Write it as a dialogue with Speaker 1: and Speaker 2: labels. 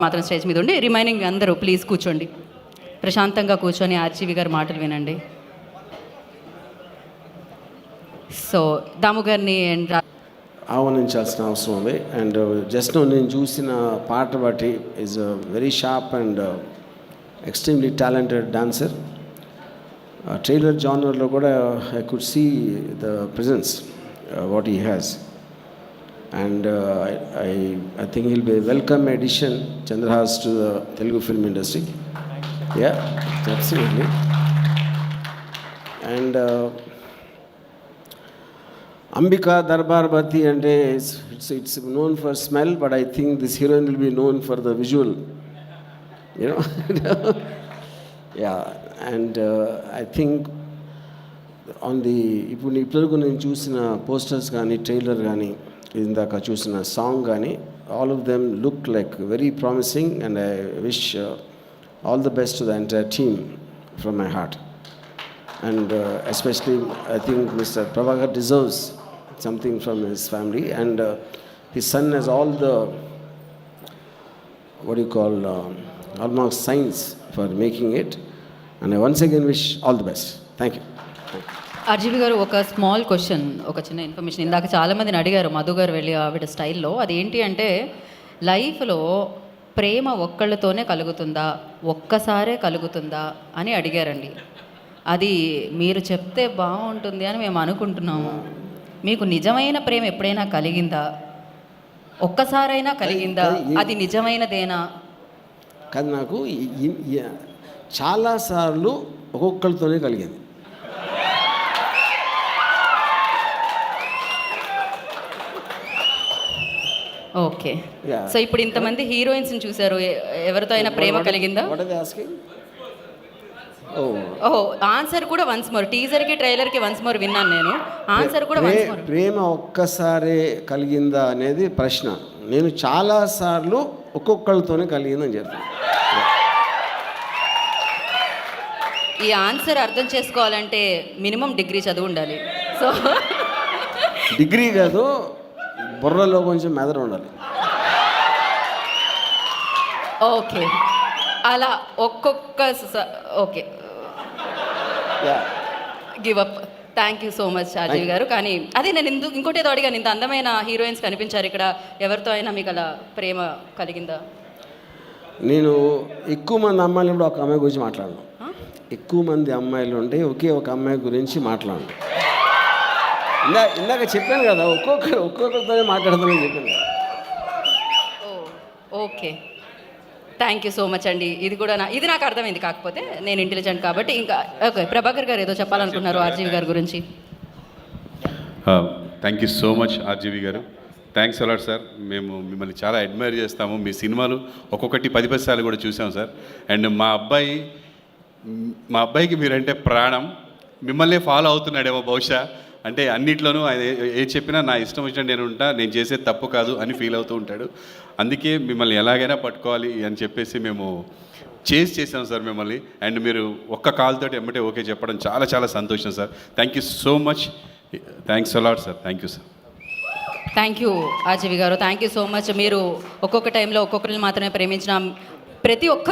Speaker 1: మాత్రం స్టేజ్ మీద ఉండి రిమైనింగ్ అందరూ ప్లీజ్ కూర్చోండి, ప్రశాంతంగా కూర్చొని ఆర్జీవి గారి మాటలు వినండి. సో దాము గారిని
Speaker 2: ఆహ్వానించాల్సిన అవసరం ఉంది. అండ్ జస్ట్ నేను చూసిన పాట బట్టి is very sharp and extremely talented dancer. Trailer జానర్లో కూడా I could see the presence what he has. And I think he'll be a welcome addition, Chandrahas, to the Telugu film industry. Yeah, absolutely. And Ambika Darbar Bati, and it's known for smell, but I think this heroine will be known for the visual, you know. Yeah, and I think on the ఇప్పుడు నేను చూసిన posters కానీ trailer కానీ ఇందాక చూసిన song కానీ all of them look like very promising. And I wish all the best to the entire team from my heart. And especially I think mister Prabhakar deserves something from his family, and his son he's all the what you call almost science for making it. And I once again wish all the best. Thank you.
Speaker 1: RGV గారు, ఒక small question, ఒక చిన్న information. ఇందాక చాలామందిని అడిగారు మధు గారు వెళ్ళి ఆవిడ స్టైల్లో. అదేంటి అంటే, లైఫ్లో ప్రేమ ఒక్కళ్ళతోనే కలుగుతుందా, ఒక్కసారే కలుగుతుందా అని అడిగారండి. అది మీరు చెప్తే బాగుంటుంది అని మేము అనుకుంటున్నాము. మీకు నిజమైన ప్రేమ ఎప్పుడైనా కలిగిందా? ఒక్కసారైనా కలిగిందా? అది నిజమైనదేనా?
Speaker 2: కాదు, నాకు చాలాసార్లు ఒక్కొక్కరితోనే కలిగింది.
Speaker 1: ఓకే. సో ఇప్పుడు ఇంతమంది హీరోయిన్స్ని చూశారు, ఎవరితో అయినా ప్రేమ కలిగిందా? ఓహో, ఆన్సర్ కూడా వన్స్ మోర్. టీజర్కి ట్రైలర్కి వన్స్ మోర్ విన్నాను నేను. ఆన్సర్ కూడా వన్స్ మోర్.
Speaker 2: ప్రేమ ఒక్కసారే కలిగిందా అనేది ప్రశ్న. నేను చాలాసార్లు ఒక్కొక్కరితోనే కలిగిందని చెప్తాను.
Speaker 1: ఈ ఆన్సర్ అర్థం చేసుకోవాలంటే మినిమం డిగ్రీ చదువు ఉండాలి. సో
Speaker 2: డిగ్రీ కాదు, బుర్రలో కొంచెం మెదడు ఉండాలి.
Speaker 1: ఓకే, అలా ఒక్కొక్క okay, give up. Thank you so much RGV గారు. కానీ అదే నేను ఇంకోటి ఏదో అడిగాను, ఇంత అందమైన హీరోయిన్స్ కనిపించారు ఇక్కడ, ఎవరితో అయినా మీకు అలా ప్రేమ కలిగిందా?
Speaker 2: నేను ఎక్కువ మంది అమ్మాయిలు కూడా ఒక అమ్మాయి గురించి మాట్లాడను. ఎక్కువ మంది అమ్మాయిలు ఉంటే ఒకే ఒక అమ్మాయి గురించి మాట్లాడను. ఇందాక చెప్పాను కదా, ఒక్కొక్కరితోనే మాట్లాడతానని చెప్పాను కదా.
Speaker 1: Okay, thank you so much అండి. ఇది కూడా ఇది నాకు అర్థమైంది, కాకపోతే నేను ఇంటెలిజెంట్ కాబట్టి. ఇంకా ఓకే, ప్రభాకర్ గారు ఏదో చెప్పాలనుకున్నారు ఆర్జీవి గారి గురించి.
Speaker 3: Thank you so much RGV గారు. Thanks a lot sir. మేము మిమ్మల్ని చాలా అడ్మైర్ చేస్తాము. మీ సినిమాలు ఒక్కొక్కటి 10 సార్లు కూడా చూసాం సార్. అండ్ మా అబ్బాయికి మీరంటే ప్రాణం. మిమ్మల్నే ఫాలో అవుతున్నాడేమో బహుశా. అంటే అన్నిట్లోనూ ఏది చెప్పినా నా ఇష్టం వచ్చినట్టు నేను ఉంటా, నేను చేసేది తప్పు కాదు అని ఫీల్ అవుతూ ఉంటాడు. అందుకే మిమ్మల్ని ఎలాగైనా పట్టుకోవాలి అని చెప్పేసి మేము చేసాం సార్ మిమ్మల్ని. అండ్ మీరు ఒక్క కాల్తో ఎమ్మటే ఓకే చెప్పడం చాలా చాలా సంతోషం sir. Thank you so much. Thanks a lot sir. Thank you sir.
Speaker 1: Thank you RGV గారు. Thank you so much. మీరు ఒక్కొక్క టైంలో ఒక్కొక్కరిని మాత్రమే ప్రేమించిన ప్రతి ఒక్క